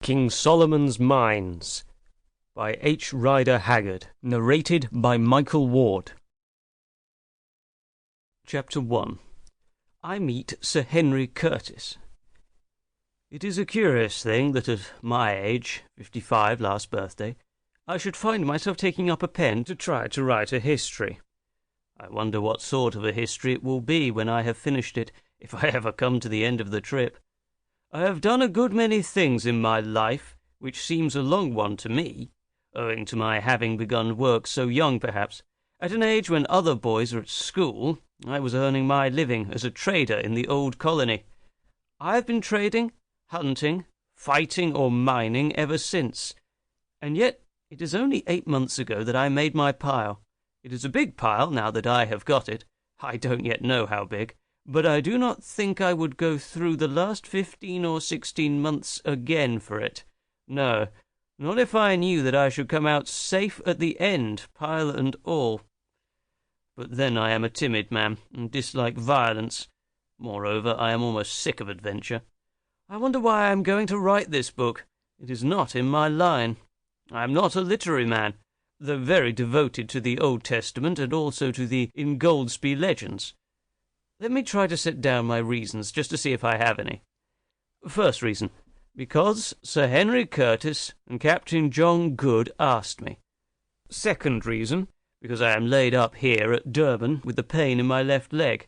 King Solomon's Mines by H. Rider Haggard. Narrated by Michael Ward. Chapter 1. I meet Sir Henry Curtis. It is a curious thing that at my age, 55 last birthday, I should find myself taking up a pen to try to write a history. I wonder what sort of a history it will be when I have finished it, if I ever come to the end of the trip. I have done a good many things in my life, which seems a long one to me, owing to my having begun work so young perhaps. At an age when other boys are at school, I was earning my living as a trader in the old colony. I have been trading, hunting, fighting or mining ever since, and yet it is only 8 months ago that I made my pile. It is a big pile now that I have got it. I don't yet know how big, but I do not think I would go through the last 15 or 16 months again for it. No, not if I knew that I should come out safe at the end, pile and all. But then I am a timid man, and dislike violence. Moreover, I am almost sick of adventure. I wonder why I am going to write this book. It is not in my line. I am not a literary man, though very devoted to the Old Testament and also to the Ingoldsby legends. Let me try to set down my reasons, just to see if I have any. First reason, because Sir Henry Curtis and Captain John Good asked me. Second reason, because I am laid up here at Durban with the pain in my left leg.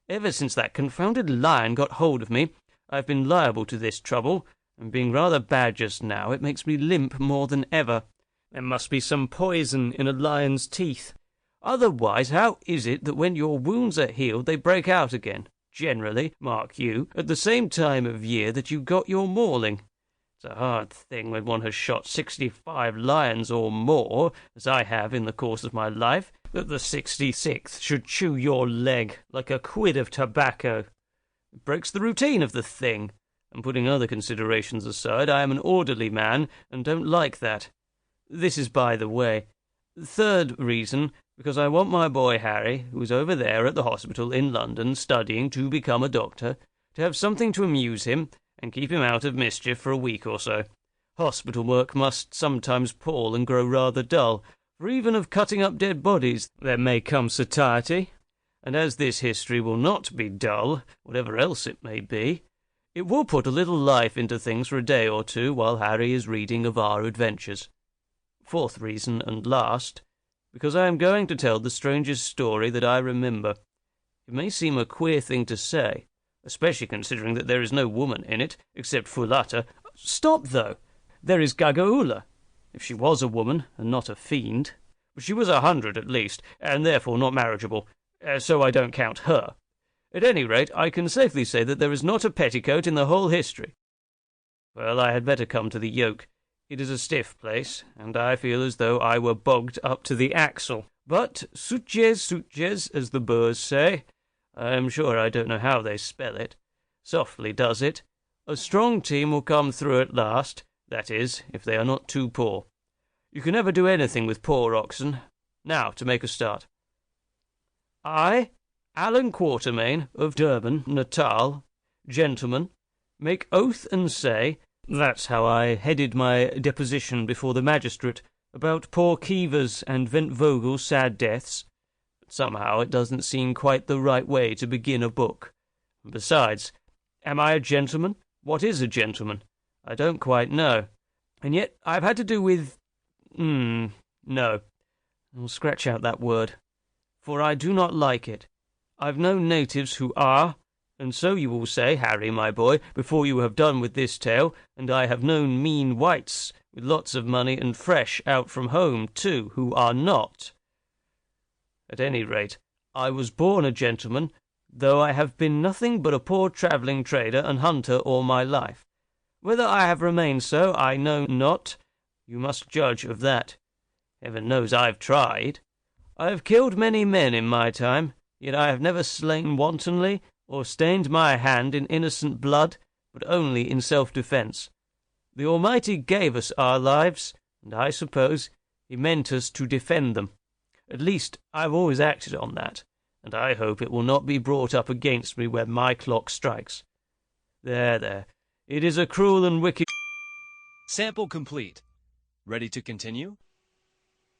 Ever since that confounded lion got hold of me, I have been liable to this trouble, and being rather bad just now, it makes me limp more than ever. There must be some poison in a lion's teeth. Otherwise, how is it that when your wounds are healed, they break out again? Generally, mark you, at the same time of year that you got your mauling. It's a hard thing when one has shot 65 lions or more, as I have in the course of my life, that the 66th should chew your leg like a quid of tobacco. It breaks the routine of the thing, and putting other considerations aside, I am an orderly man, and don't like that. This is by the way. Third reason, because I want my boy Harry, who is over there at the hospital in London studying to become a doctor, to have something to amuse him and keep him out of mischief for a week or so. Hospital work must sometimes pall and grow rather dull, for even of cutting up dead bodies there may come satiety, and as this history will not be dull, whatever else it may be, it will put a little life into things for a day or two while Harry is reading of our adventures. Fourth reason, and last, because I am going to tell the strangest story that I remember. It may seem a queer thing to say, especially considering that there is no woman in it, except Fulata. Stop, though! There is Gagaula, if she was a woman, and not a fiend. But she was 100 at least, and therefore not marriageable, so I don't count her. At any rate, I can safely say that there is not a petticoat in the whole history. Well, I had better come to the yoke. It is a stiff place, and I feel as though I were bogged up to the axle. But sutjes, as the Boers say. I am sure I don't know how they spell it. Softly does it. A strong team will come through at last, that is, if they are not too poor. You can never do anything with poor oxen. Now, to make a start. I, Allan Quatermain, of Durban, Natal, gentleman, make oath and say... That's how I headed my deposition before the magistrate about poor Keever's and Ventvogel's sad deaths. But somehow it doesn't seem quite the right way to begin a book. And besides, am I a gentleman? What is a gentleman? I don't quite know. And yet I've had to do with... no. I'll scratch out that word, for I do not like it. I've known natives who are... And so you will say, Harry, my boy, before you have done with this tale, and I have known mean whites, with lots of money and fresh out from home, too, who are not. At any rate, I was born a gentleman, though I have been nothing but a poor travelling trader and hunter all my life. Whether I have remained so, I know not. You must judge of that. Heaven knows I've tried. I have killed many men in my time, yet I have never slain wantonly, or stained my hand in innocent blood, but only in self-defence. The Almighty gave us our lives, and I suppose He meant us to defend them. At least, I've always acted on that, and I hope it will not be brought up against me when my clock strikes. There, it is a cruel and wicked... Sample complete. Ready to continue?